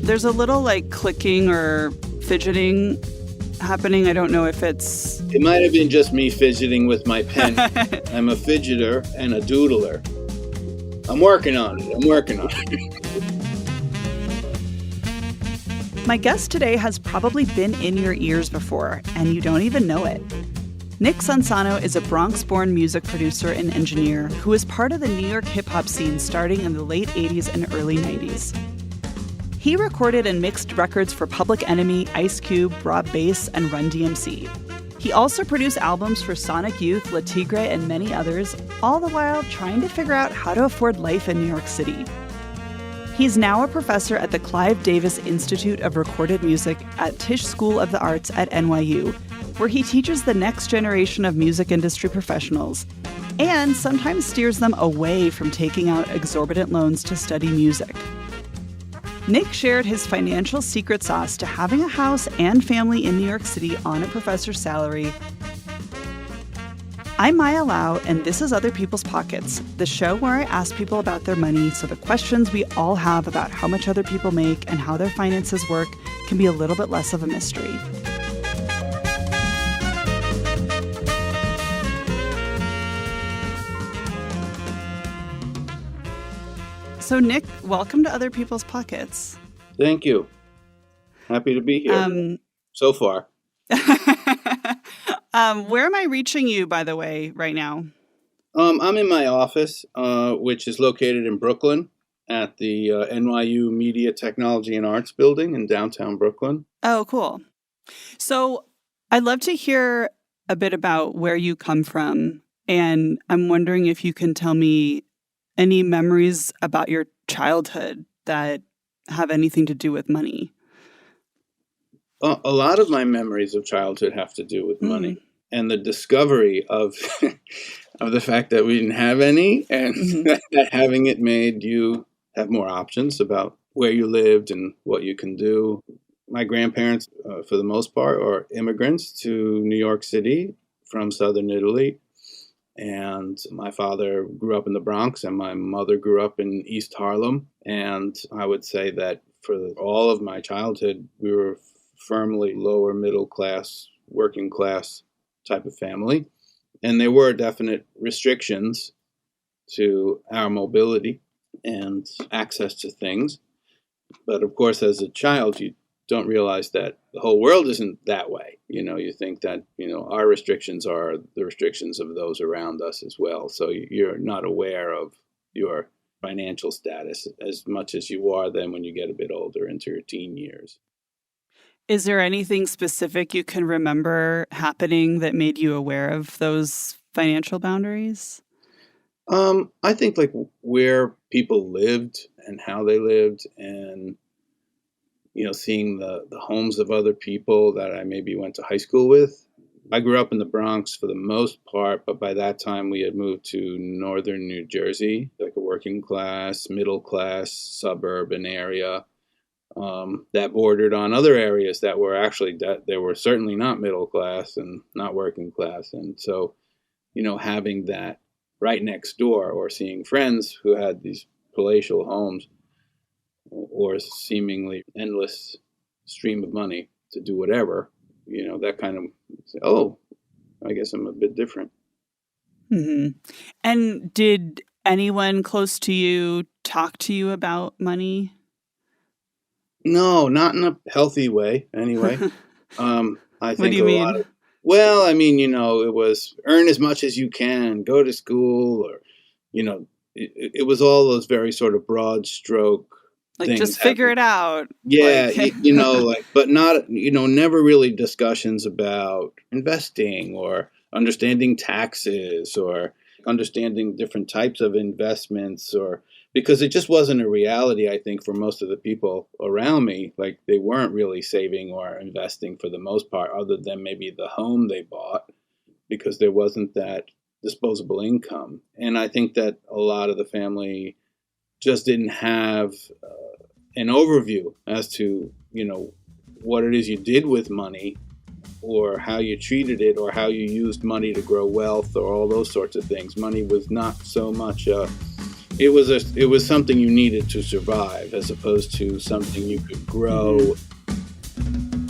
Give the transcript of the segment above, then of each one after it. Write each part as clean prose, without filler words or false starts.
There's a little like clicking or fidgeting happening. I don't know if it's... It might have been just me fidgeting with my pen. I'm a fidgeter and a doodler. I'm working on it. My guest today has probably been in your ears before, and you don't even know it. Nick Sansano is a Bronx-born music producer and engineer who was part of the New York hip-hop scene starting in the late 80s and early 90s. He recorded and mixed records for Public Enemy, Ice Cube, Rob Bass, and Run DMC. He also produced albums for Sonic Youth, Le Tigre, and many others, all the while trying to figure out how to afford life in New York City. He's now a professor at the Clive Davis Institute of Recorded Music at Tisch School of the Arts at NYU, where he teaches the next generation of music industry professionals and sometimes steers them away from taking out exorbitant loans to study music. Nick shared his financial secret sauce to having a house and family in New York City on a professor's salary. I'm Maya Lau, and this is Other People's Pockets, the show where I ask people about their money so the questions we all have about how much other people make and how their finances work can be a little bit less of a mystery. So, Nick, welcome to Other People's Pockets. Thank you. Happy to be here so far. Where am I reaching you, by the way, right now? I'm in my office, which is located in Brooklyn at the NYU Media Technology and Arts Building in downtown Brooklyn. Oh, cool. So I'd love to hear a bit about where you come from. And I'm wondering if you can tell me any memories about your childhood that have anything to do with money. A lot of my memories of childhood have to do with money and the discovery of of the fact that we didn't have any, and that having it made you have more options about where you lived and what you can do. My grandparents, for the most part, are immigrants to New York City from southern Italy. And my father grew up in the Bronx and my mother grew up in East Harlem. And I would say that for all of my childhood, we were firmly lower middle class, working class type of family. And there were definite restrictions to our mobility and access to things. But of course, as a child, you don't realize that the whole world isn't that way. You think that, our restrictions are the restrictions of those around us as well. So you're not aware of your financial status as much as you are then when you get a bit older into your teen years. Is there anything specific you can remember happening that made you aware of those financial boundaries? I think like where people lived and how they lived and seeing the homes of other people that I maybe went to high school with. I grew up in the Bronx for the most part, but by that time we had moved to northern New Jersey, like a working class, middle class, suburban area that bordered on other areas that were actually, they were certainly not middle class and not working class. And so, having that right next door or seeing friends who had these palatial homes or seemingly endless stream of money to do whatever, that kind of, I guess I'm a bit different. Mm-hmm. And did anyone close to you talk to you about money? No, not in a healthy way, anyway. I think What do you mean? it was earn as much as you can, go to school, or, it was all those very sort of broad stroke like things just figure it out. Yeah, but not, never really discussions about investing or understanding taxes or understanding different types of investments, or because it just wasn't a reality, I think, for most of the people around me. Like they weren't really saving or investing for the most part, other than maybe the home they bought, because there wasn't that disposable income. And I think that a lot of the family just didn't have an overview as to, what it is you did with money or how you treated it or how you used money to grow wealth or all those sorts of things. Money was not so much a it was something you needed to survive, as opposed to something you could grow. Mm-hmm.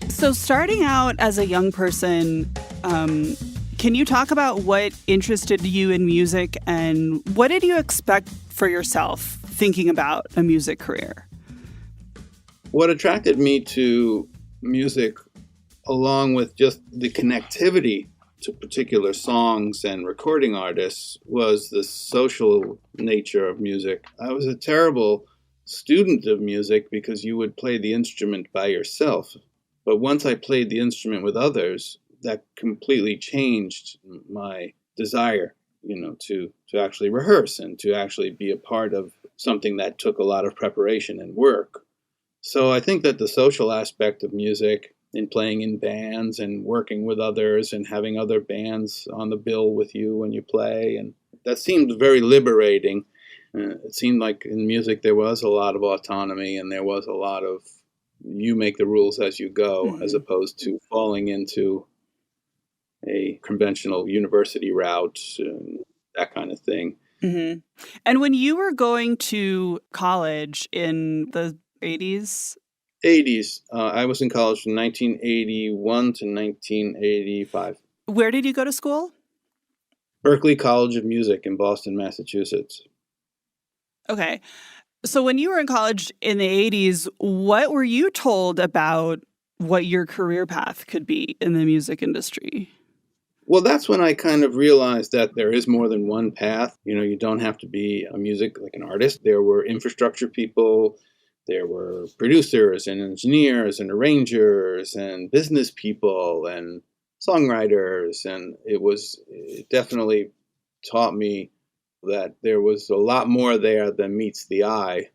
So starting out as a young person, can you talk about what interested you in music and what did you expect for yourself thinking about a music career? What attracted me to music, along with just the connectivity to particular songs and recording artists, was the social nature of music. I was a terrible student of music because you would play the instrument by yourself. But once I played the instrument with others, that completely changed my desire, to actually rehearse and to actually be a part of something that took a lot of preparation and work. So I think that the social aspect of music, in playing in bands and working with others and having other bands on the bill with you when you play, and that seemed very liberating. It seemed like in music there was a lot of autonomy and there was a lot of you make the rules as you go, mm-hmm. as opposed to falling into a conventional university route and that kind of thing. Mm-hmm. And when you were going to college in the 80s? 80s. I was in college from 1981 to 1985. Where did you go to school? Berklee College of Music in Boston, Massachusetts. Okay. So when you were in college in the 80s, what were you told about what your career path could be in the music industry? Well, that's when I kind of realized that there is more than one path. You don't have to be like an artist. There were infrastructure people, there were producers and engineers and arrangers and business people and songwriters. And it definitely taught me that there was a lot more there than meets the eye.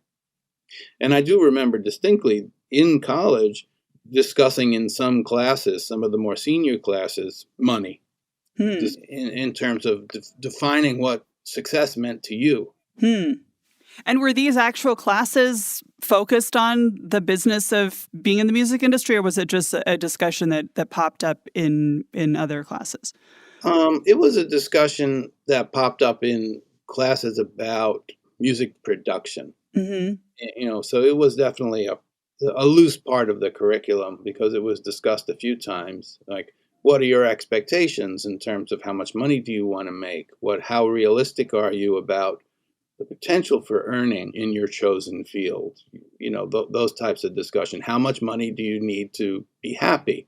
And I do remember distinctly in college discussing in some classes, some of the more senior classes, money. Just in terms of defining what success meant to you. And were these actual classes focused on the business of being in the music industry, or was it just a discussion that popped up in other classes? It was a discussion that popped up in classes about music production. Mm-hmm. So it was definitely a loose part of the curriculum because it was discussed a few times. Like, what are your expectations in terms of how much money do you want to make? How realistic are you about the potential for earning in your chosen field? Those types of discussion. How much money do you need to be happy?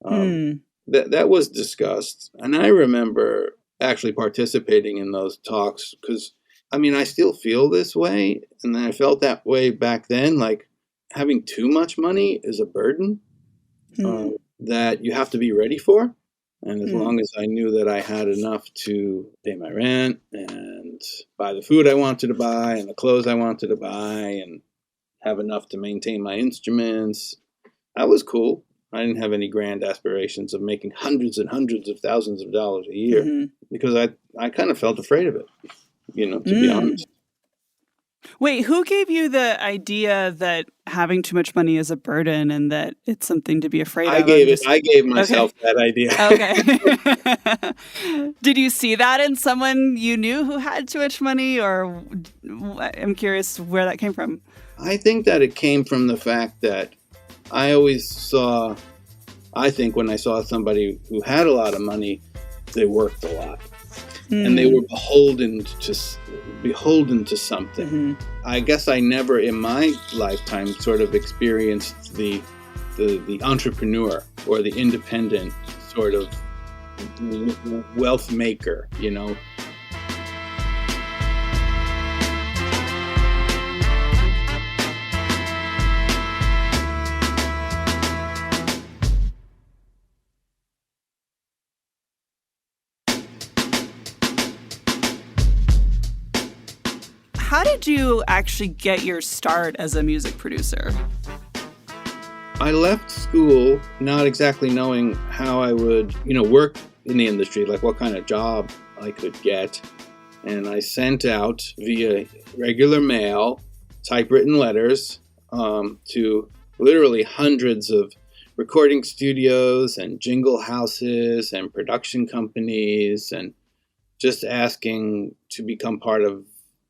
That was discussed. And I remember actually participating in those talks because, I still feel this way. And I felt that way back then, like having too much money is a burden. That you have to be ready for. And as long as I knew that I had enough to pay my rent and buy the food I wanted to buy and the clothes I wanted to buy and have enough to maintain my instruments, that was cool. I didn't have any grand aspirations of making hundreds and hundreds of thousands of dollars a year because I kind of felt afraid of it, to be honest. Wait, who gave you the idea that having too much money is a burden and that it's something to be afraid of? I gave myself that idea. Okay. Did you see that in someone you knew who had too much money, or I'm curious where that came from? I think that it came from the fact that I think when I saw somebody who had a lot of money, they worked a lot. And they were beholden to something. I guess I never in my lifetime sort of experienced the entrepreneur or the independent sort of wealth maker, How did you actually get your start as a music producer? I left school not exactly knowing how I would, work in the industry, like what kind of job I could get. And I sent out via regular mail, typewritten letters to literally hundreds of recording studios and jingle houses and production companies, and just asking to become part of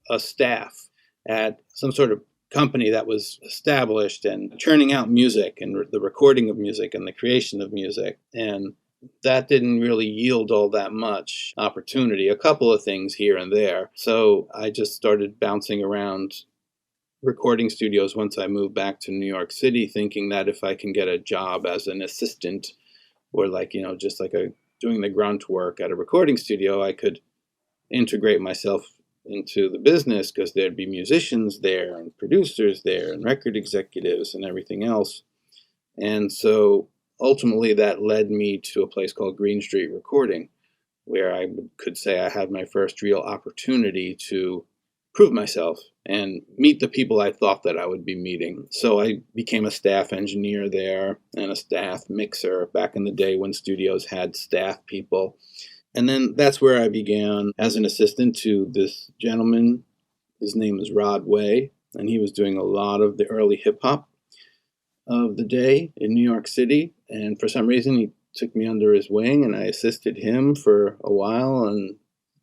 a staff at some sort of company that was established and churning out music and the recording of music and the creation of music. And that didn't really yield all that much opportunity, a couple of things here and there. So I just started bouncing around recording studios once I moved back to New York City, thinking that if I can get a job as an assistant or just doing the grunt work at a recording studio, I could integrate myself into the business because there'd be musicians there and producers there and record executives and everything else. And so ultimately, that led me to a place called Green Street Recording, where I could say I had my first real opportunity to prove myself and meet the people I thought that I would be meeting. So I became a staff engineer there and a staff mixer back in the day when studios had staff people. And then that's where I began as an assistant to this gentleman. His name is Rod Way, and he was doing a lot of the early hip hop of the day in New York City. And for some reason, he took me under his wing, and I assisted him for a while. And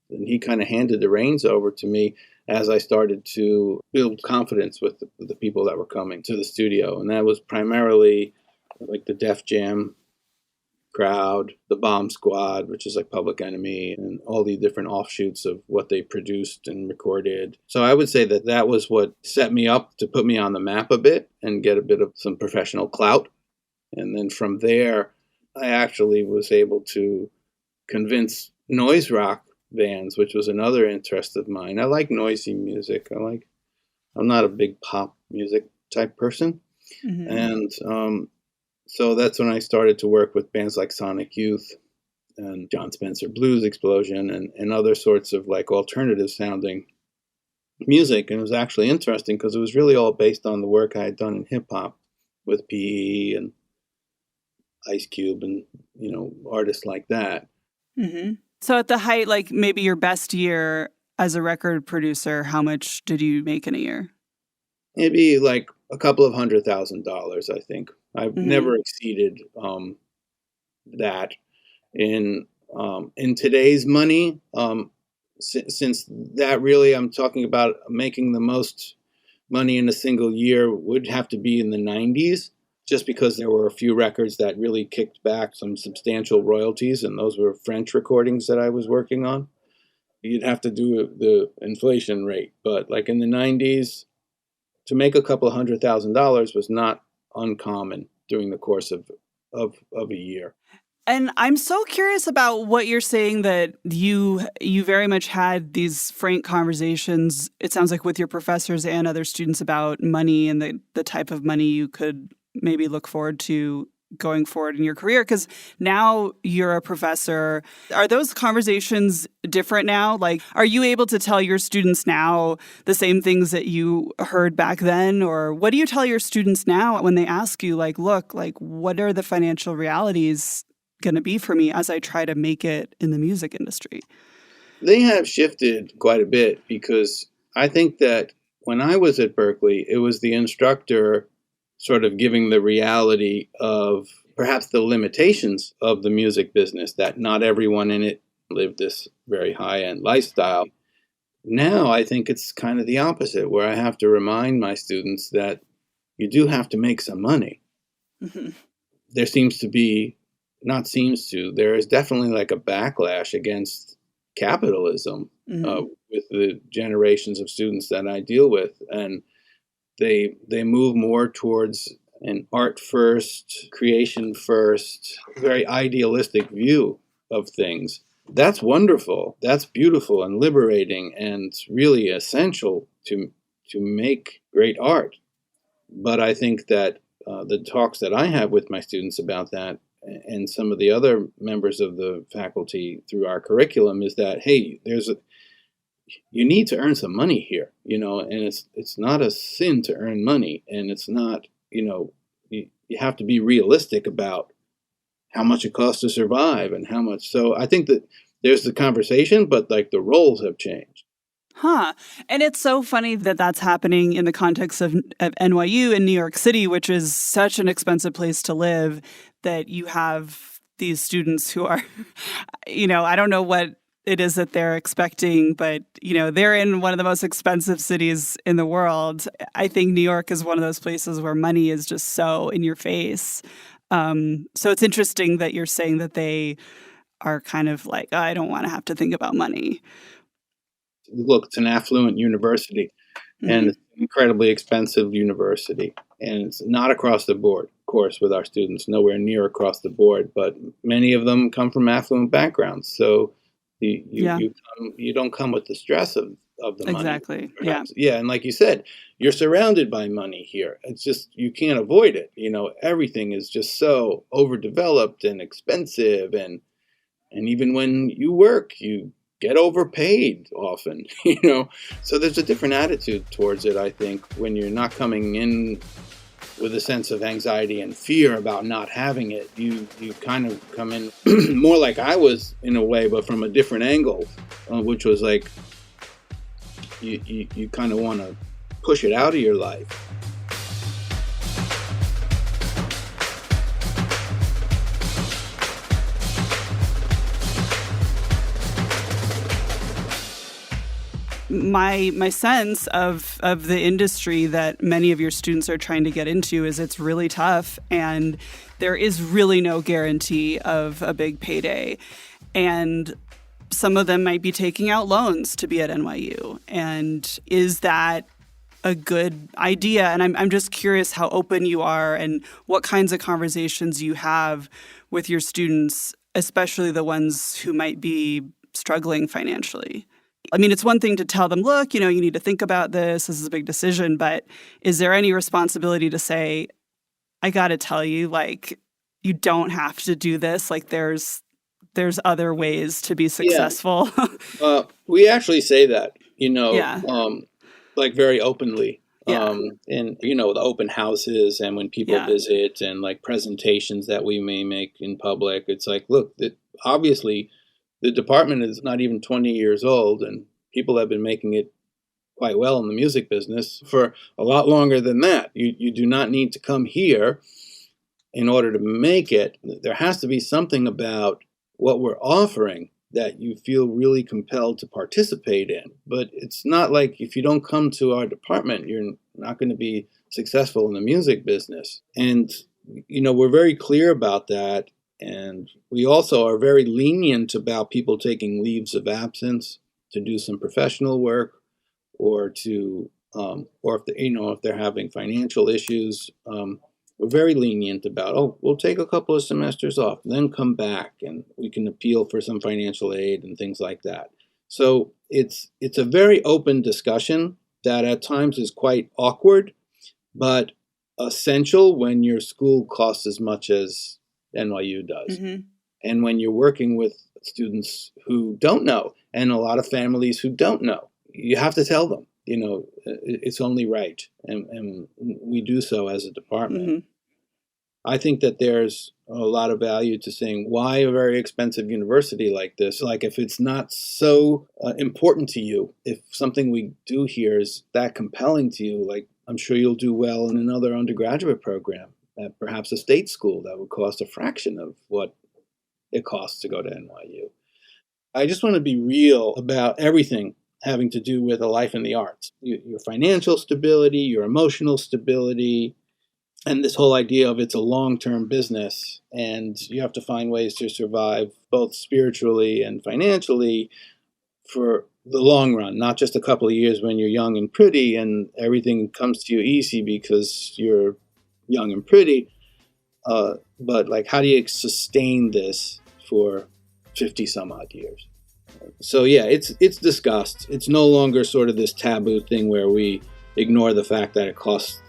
he kind of handed the reins over to me as I started to build confidence with the people that were coming to the studio. And that was primarily like the Def Jam crowd, the Bomb Squad, which is like Public Enemy, and all the different offshoots of what they produced and recorded. So I would say that was what set me up to put me on the map a bit and get a bit of some professional clout. And then from there, I actually was able to convince noise rock bands, which was another interest of mine. I like noisy music. I'm not a big pop music type person. Mm-hmm. And so that's when I started to work with bands like Sonic Youth and John Spencer Blues Explosion and other sorts of like alternative sounding music. And it was actually interesting because it was really all based on the work I had done in hip hop with PE and Ice Cube and, artists like that. Mm-hmm. So at the height, like maybe your best year as a record producer, how much did you make in a year? Maybe like a couple of $100,000, I think. I've never exceeded that in today's money. Since that really, I'm talking about making the most money in a single year would have to be in the 90s, just because there were a few records that really kicked back some substantial royalties, and those were French recordings that I was working on. You'd have to do the inflation rate, but like in the 90s, to make a couple of $100,000 was not uncommon during the course of a year. And I'm so curious about what you're saying, that you very much had these frank conversations, it sounds like, with your professors and other students about money and the type of money you could maybe look forward to going forward in your career. Because now you're a professor. Are those conversations different now? Like, are you able to tell your students now the same things that you heard back then? Or what do you tell your students now when they ask you, like, look, like, what are the financial realities going to be for me as I try to make it in the music industry? They have shifted quite a bit, because I think that when I was at Berklee, it was the instructor sort of giving the reality of perhaps the limitations of the music business, that not everyone in it lived this very high-end lifestyle. Now I think it's kind of the opposite, where I have to remind my students that you do have to make some money. Mm-hmm. There is definitely like a backlash against capitalism with the generations of students that I deal with. And they move more towards an art first, creation first, very idealistic view of things. That's wonderful. That's beautiful and liberating and really essential to make great art. But I think that the talks that I have with my students about that, and some of the other members of the faculty through our curriculum, is that, hey, you need to earn some money here, and it's not a sin to earn money, and it's not, you have to be realistic about how much it costs to survive and how much. So I think that there's the conversation, but like the roles have changed. Huh. And it's so funny that that's happening in the context of NYU in New York City, which is such an expensive place to live, that you have these students who are, I don't know what it is that they're expecting, but, they're in one of the most expensive cities in the world. I think New York is one of those places where money is just so in your face. So it's interesting that you're saying that they are kind of like, "Oh, I don't want to have to think about money." Look, it's an affluent university, and it's an incredibly expensive university. And it's not across the board, of course, with our students, nowhere near across the board. But many of them come from affluent backgrounds. So you don't come with the stress of the money. Exactly. Perhaps. Yeah. And like you said, you're surrounded by money here. It's just, you can't avoid it. Everything is just so overdeveloped and expensive. And even when you work, you get overpaid often, So there's a different attitude towards it, I think, when you're not coming in with a sense of anxiety and fear about not having it. You kind of come in more like I was in a way, but from a different angle, which was like you kind of want to push it out of your life. My sense of the industry that many of your students are trying to get into is it's really tough, and there is really no guarantee of a big payday. And some of them might be taking out loans to be at NYU. And is that a good idea? And I'm just curious how open you are and what kinds of conversations you have with your students, especially the ones who might be struggling financially. I mean, it's one thing to tell them, look, you need to think about this. This is a big decision. But is there any responsibility to say, I got to tell you, you don't have to do this. There's other ways to be successful. Yeah. We actually say that, very openly. Yeah. And, the open houses and when people visit and presentations that we may make in public, it's like, look, obviously the department is not even 20 years old, and people have been making it quite well in the music business for a lot longer than that. You do not need to come here in order to make it. There has to be something about what we're offering that you feel really compelled to participate in. But it's not like if you don't come to our department, you're not going to be successful in the music business. And, we're very clear about that. And we also are very lenient about people taking leaves of absence to do some professional work, or to, or if they're having financial issues. We're very lenient about, we'll take a couple of semesters off, then come back, and we can appeal for some financial aid and things like that. So it's a very open discussion that at times is quite awkward, but essential when your school costs as much as NYU does. Mm-hmm. And when you're working with students who don't know, and a lot of families who don't know, you have to tell them, it's only right. And we do so as a department. Mm-hmm. I think that there's a lot of value to saying, why a very expensive university like this? If it's not so important to you, if something we do here is that compelling to you, I'm sure you'll do well in another undergraduate program at perhaps a state school that would cost a fraction of what it costs to go to NYU. I just want to be real about everything having to do with a life in the arts. Your financial stability, your emotional stability, and this whole idea of it's a long-term business, and you have to find ways to survive both spiritually and financially for the long run, not just a couple of years when you're young and pretty and everything comes to you easy because you're young and pretty. But how do you sustain this for 50 some odd years? So yeah, it's discussed. It's no longer sort of this taboo thing where we ignore the fact that it costs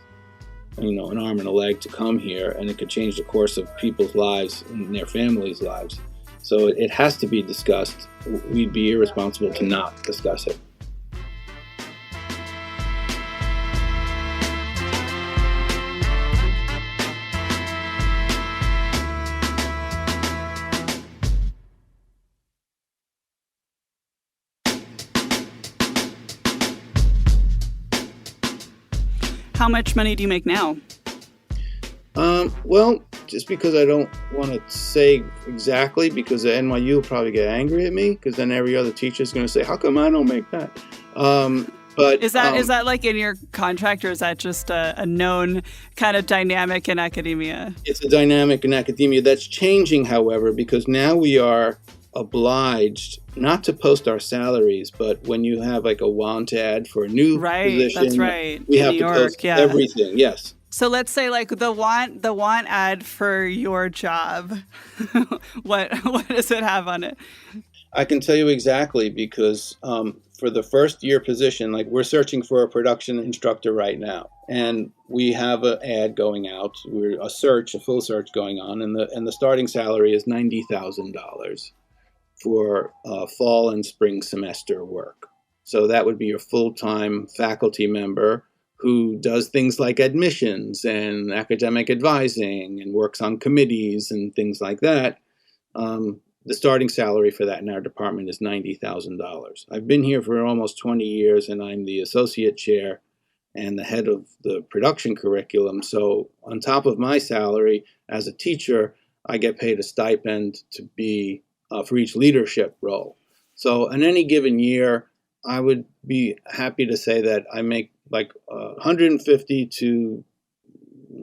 an arm and a leg to come here, and it could change the course of people's lives and their families' lives. So it has to be discussed. We'd be irresponsible to not discuss it. How much money do you make now? Well, just because I don't want to say exactly, because the NYU will probably get angry at me, because then every other teacher is going to say, how come I don't make that? But is that like in your contract, or is that just a known kind of dynamic in academia? It's a dynamic in academia that's changing, however, because now we are obliged not to post our salaries, but when you have like a want ad for a new position, that's right. we in have New to York, post everything. Yes. So let's say like the want ad for your job. what does it have on it? I can tell you exactly, because for the first year position, like we're searching for a production instructor right now, and we have an ad going out. We're a full search going on, and the starting salary is $90,000 for fall and spring semester work. So that would be your full-time faculty member who does things like admissions and academic advising and works on committees and things like that. The starting salary for that in our department is $90,000. I've been here for almost 20 years, and I'm the associate chair and the head of the production curriculum. So on top of my salary as a teacher, I get paid a stipend to be for each leadership role. So in any given year, I would be happy to say that I make like 150 to,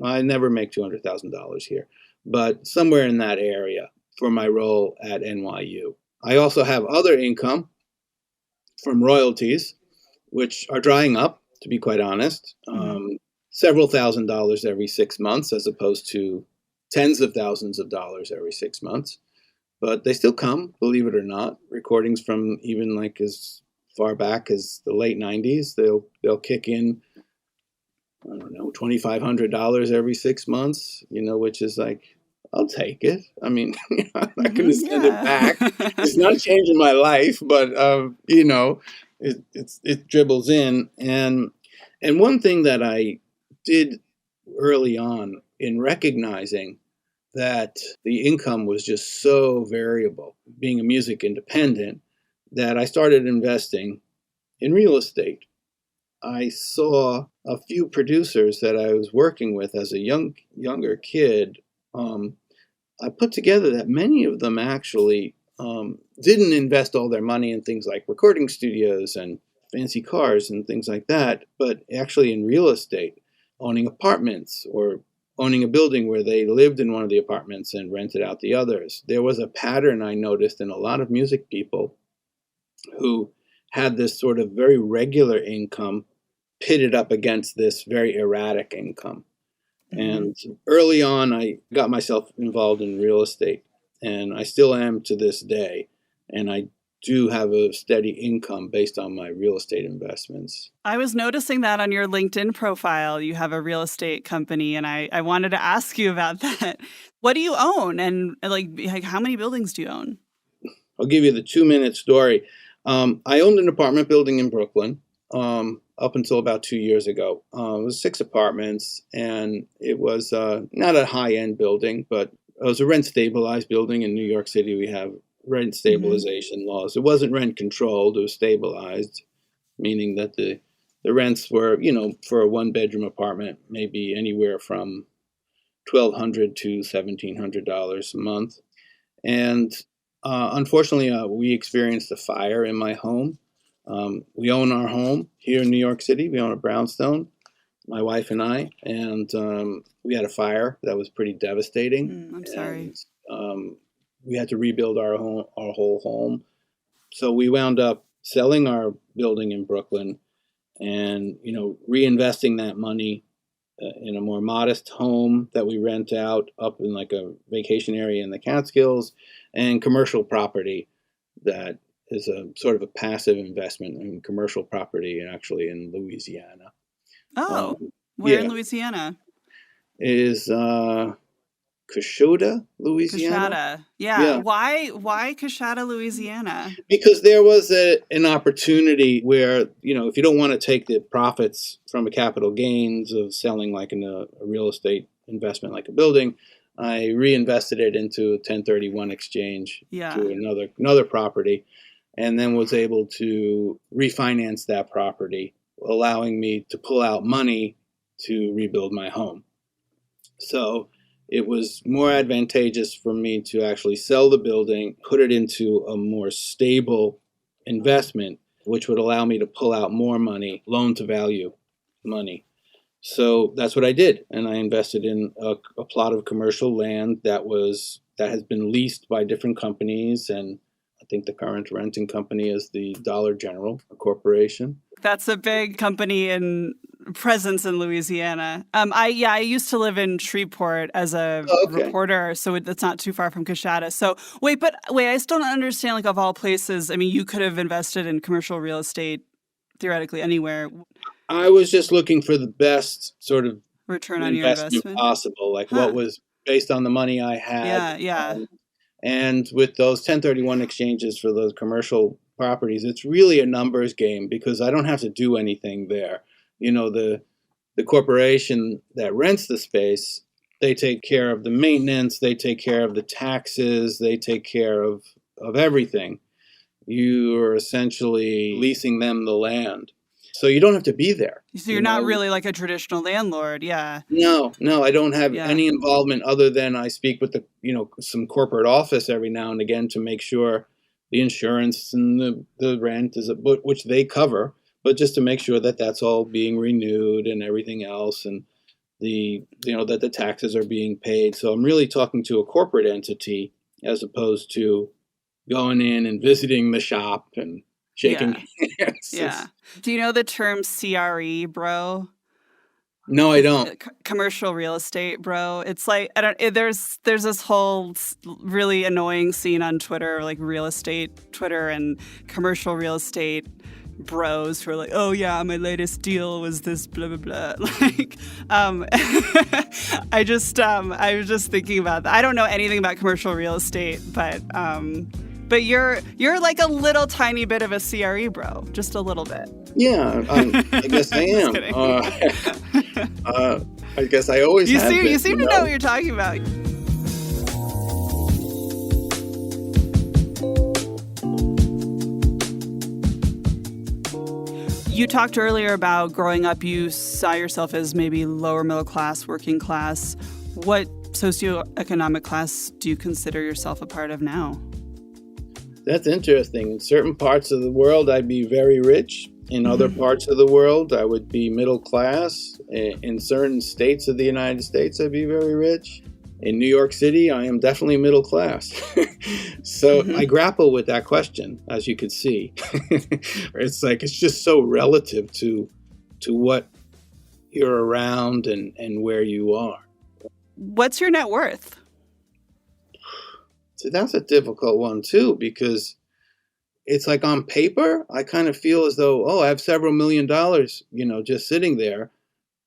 I never make $200,000 here, but somewhere in that area for my role at NYU. I also have other income from royalties, which are drying up, to be quite honest. Several $1,000s every 6 months, as opposed to tens of thousands of dollars every 6 months. But they still come, believe it or not. Recordings from even like as far back as the late 90s, they'll kick in, I don't know, $2,500 every 6 months, which is like, I'll take it. I mean, I'm not going to send it back. It's not changing my life, but it dribbles in. And one thing that I did early on in recognizing that the income was just so variable, being a music independent, that I started investing in real estate. I saw a few producers that I was working with as a younger kid. I put together that many of them actually didn't invest all their money in things like recording studios and fancy cars and things like that, but actually in real estate, owning apartments or owning a building where they lived in one of the apartments and rented out the others. There was a pattern I noticed in a lot of music people who had this sort of very regular income pitted up against this very erratic income. And early on, I got myself involved in real estate, and I still am to this day. And I do have a steady income based on my real estate investments. I was noticing that on your LinkedIn profile, you have a real estate company, and I wanted to ask you about that. What do you own? And like how many buildings do you own? I'll give you the 2-minute story. I owned an apartment building in Brooklyn. Up until about 2 years ago. It was 6 apartments, and it was not a high-end building, but it was a rent-stabilized building. In New York City, we have rent stabilization laws. It wasn't rent-controlled. It was stabilized, meaning that the rents were, for a one-bedroom apartment, maybe anywhere from $1,200 to $1,700 a month. And unfortunately, we experienced a fire in my home. We own our home here in New York City. We own a brownstone, my wife and I, and we had a fire that was pretty devastating. I'm sorry. And, we had to rebuild our whole home. So we wound up selling our building in Brooklyn and, reinvesting that money in a more modest home that we rent out up in like a vacation area in the Catskills, and commercial property that is a sort of a passive investment in commercial property, actually in Louisiana. Oh, where in Louisiana? It is Coshada, Louisiana. Coshada. Yeah. Why Coshada, Louisiana? Because there was an opportunity where, if you don't want to take the profits from a capital gains of selling like in a real estate investment like a building, I reinvested it into a 1031 exchange to another property, and then was able to refinance that property, allowing me to pull out money to rebuild my home. So it was more advantageous for me to actually sell the building, put it into a more stable investment, which would allow me to pull out more money, loan to value money. So that's what I did. And I invested in a plot of commercial land that has been leased by different companies. And I think the current renting company is the Dollar General Corporation. That's a big company and presence in Louisiana. I used to live in Shreveport as a reporter, so it's not too far from Coshada. So wait, I still don't understand. Like, of all places, I mean, you could have invested in commercial real estate theoretically anywhere. I was just looking for the best sort of return on your investment possible, like what was based on the money I had. Yeah. And with those 1031 exchanges for those commercial properties, it's really a numbers game because I don't have to do anything there. The corporation that rents the space, they take care of the maintenance, they take care of the taxes, they take care of everything. You are essentially leasing them the land. So you don't have to be there. So you're not really like a traditional landlord, yeah. No, I don't have any involvement other than I speak with some corporate office every now and again to make sure the insurance and the rent which they cover, but just to make sure that that's all being renewed and everything else, and that the taxes are being paid. So I'm really talking to a corporate entity as opposed to going in and visiting the shop and shaking hands. Yeah. Do you know the term CRE, bro? No, I don't. Commercial real estate, bro. It's like there's this whole really annoying scene on Twitter, like real estate Twitter and commercial real estate bros who are like, oh yeah, my latest deal was this blah blah blah. Like, I was just thinking about that. I don't know anything about commercial real estate, but you're like a little tiny bit of a CRE bro, just a little bit. Yeah, I guess I am. I guess I always have been. You seem to know what you're talking about. You talked earlier about growing up, you saw yourself as maybe lower middle class, working class. What socioeconomic class do you consider yourself a part of now? That's interesting. In certain parts of the world, I'd be very rich. In other parts of the world, I would be middle class. In certain states of the United States, I'd be very rich. In New York City, I am definitely middle class. So I grapple with that question, as you could see. It's just so relative to what you're around and where you are. What's your net worth? So that's a difficult one, too, because it's like on paper, I kind of feel as though, I have several $1 million, just sitting there.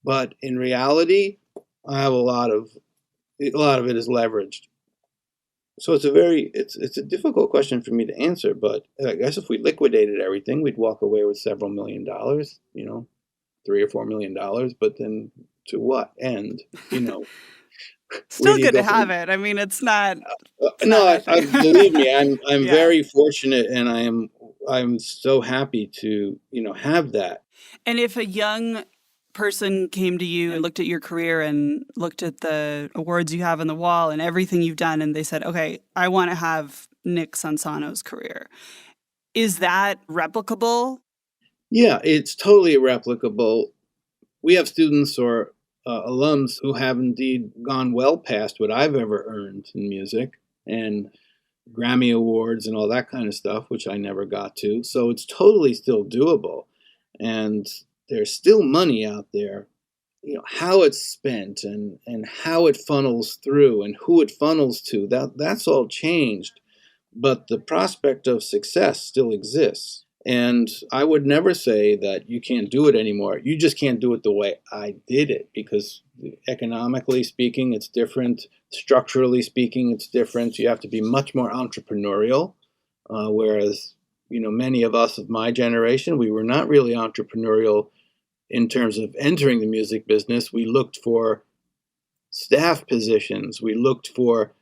But in reality, I have a lot of it is leveraged. So it's a difficult question for me to answer. But I guess if we liquidated everything, we'd walk away with several $1 million, $3 or $4 million. But then to what end, Still good to have it. I mean, it's not. Believe me, I'm very fortunate, and I'm so happy to have that. And if a young person came to you and looked at your career and looked at the awards you have on the wall and everything you've done, and they said, "Okay, I want to have Nick Sansano's career," is that replicable? Yeah, it's totally replicable. We have students or alums who have indeed gone well past what I've ever earned in music, and Grammy Awards and all that kind of stuff, which I never got to. So it's totally still doable. And there's still money out there. How it's spent and how it funnels through and who it funnels to, that's all changed. But the prospect of success still exists. And I would never say that you can't do it anymore. You just can't do it the way I did it, because economically speaking, it's different. Structurally speaking, it's different. You have to be much more entrepreneurial, whereas, many of us of my generation, we were not really entrepreneurial in terms of entering the music business. We looked for staff positions. We looked for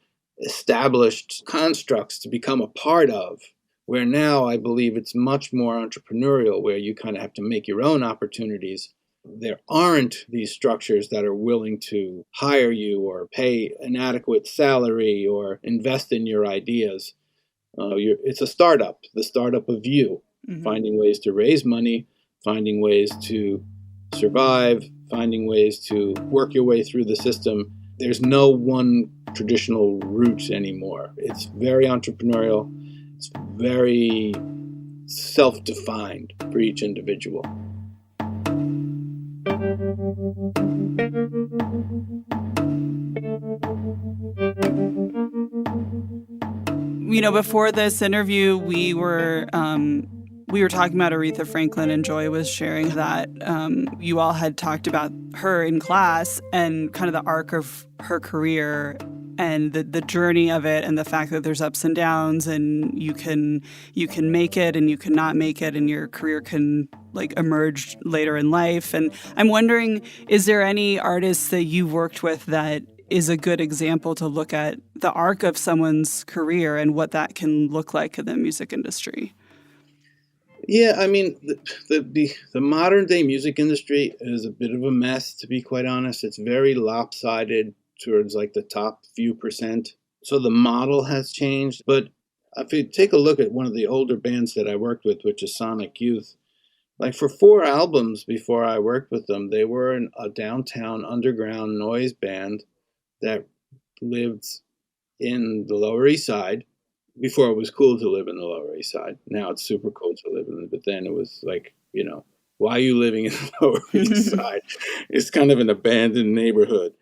established constructs to become a part of. Where now I believe it's much more entrepreneurial, where you kind of have to make your own opportunities. there aren't these structures that are willing to hire you or pay an adequate salary or invest in your ideas. It's a startup, the startup of you, finding ways to raise money, finding ways to survive, finding ways to work your way through the system. There's no one traditional route anymore. It's very entrepreneurial. It's very self-defined for each individual. Before this interview, we were talking about Aretha Franklin, and Joy was sharing that you all had talked about her in class and kind of the arc of her career and the journey of it, and the fact that there's ups and downs, and you can make it and you can not make it, and your career can emerge later in life. And I'm wondering, is there any artists that you've worked with that is a good example to look at the arc of someone's career and what that can look like in the music industry? Yeah, I mean, the modern day music industry is a bit of a mess, to be quite honest. It's very lopsided towards the top few percent. So the model has changed. But if you take a look at one of the older bands that I worked with, which is Sonic Youth, for 4 albums before I worked with them, they were a downtown underground noise band that lived in the Lower East Side. Before it was cool to live in the Lower East Side. Now it's super cool to live in it. But then it was why are you living in the Lower East Side? It's kind of an abandoned neighborhood.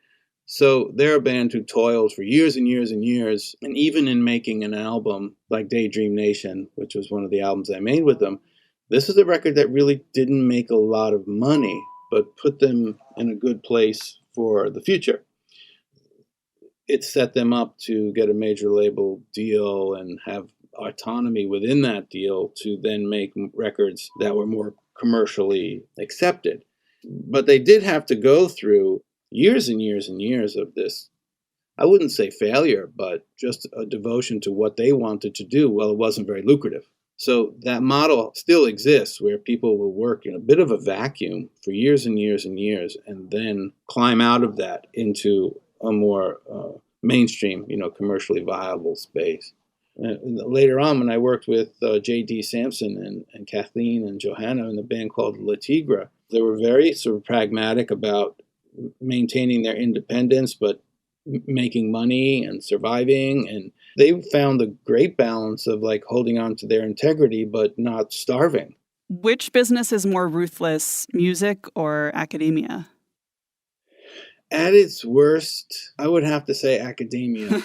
So they're a band who toiled for years and years and years. And even in making an album like Daydream Nation, which was one of the albums I made with them, this is a record that really didn't make a lot of money, but put them in a good place for the future. It set them up to get a major label deal and have autonomy within that deal to then make records that were more commercially accepted. But they did have to go through years and years and years of this, I wouldn't say failure, but just a devotion to what they wanted to do. Well, it wasn't very lucrative. So that model still exists where people will work in a bit of a vacuum for years and years and years and then climb out of that into a more mainstream, commercially viable space. Later on, when I worked with J.D. Sampson and Kathleen and Johanna in the band called La Tigre, they were very sort of pragmatic about maintaining their independence, but making money and surviving. And they found a great balance of holding on to their integrity, but not starving. Which business is more ruthless, music or academia? At its worst, I would have to say academia.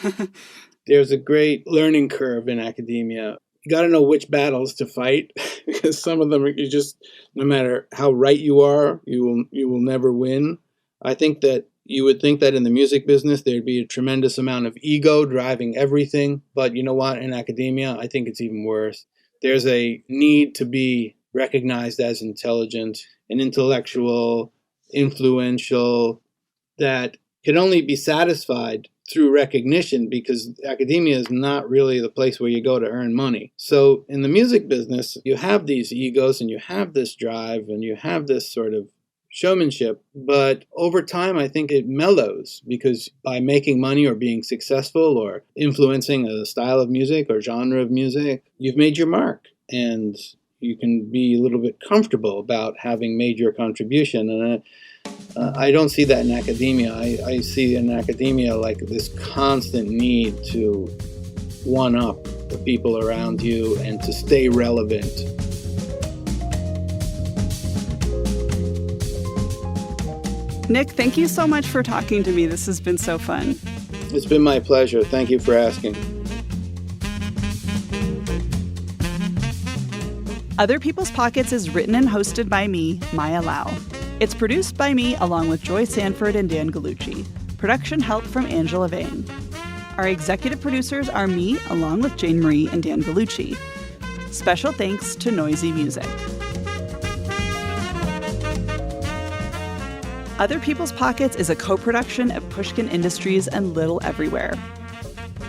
There's a great learning curve in academia. You got to know which battles to fight because some of them you just, no matter how right you are, you will never win. I think that you would think that in the music business, there'd be a tremendous amount of ego driving everything. But you know what? In academia, I think it's even worse. There's a need to be recognized as intelligent and intellectual, influential, that can only be satisfied through recognition because academia is not really the place where you go to earn money. So in the music business, you have these egos and you have this drive and you have this sort of showmanship. But over time, I think it mellows because by making money or being successful or influencing a style of music or genre of music, you've made your mark and you can be a little bit comfortable about having made your contribution. And I don't see that in academia. I see in academia this constant need to one-up the people around you and to stay relevant. Nick, thank you so much for talking to me. This has been so fun. It's been my pleasure. Thank you for asking. Other People's Pockets is written and hosted by me, Maya Lau. It's produced by me along with Joy Sanford and Dan Gallucci. Production help from Angela Vane. Our executive producers are me along with Jane Marie and Dan Gallucci. Special thanks to Noisy Music. Other People's Pockets is a co-production of Pushkin Industries and Little Everywhere.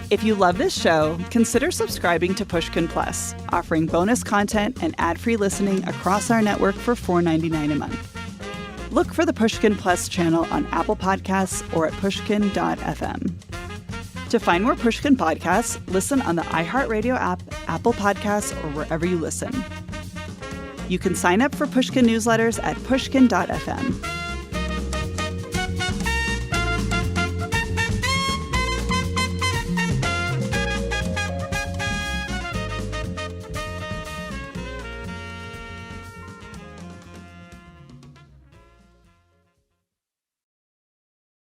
If you love this show, consider subscribing to Pushkin Plus, offering bonus content and ad-free listening across our network for $4.99 a month. Look for the Pushkin Plus channel on Apple Podcasts or at pushkin.fm. To find more Pushkin podcasts, listen on the iHeartRadio app, Apple Podcasts, or wherever you listen. You can sign up for Pushkin newsletters at pushkin.fm.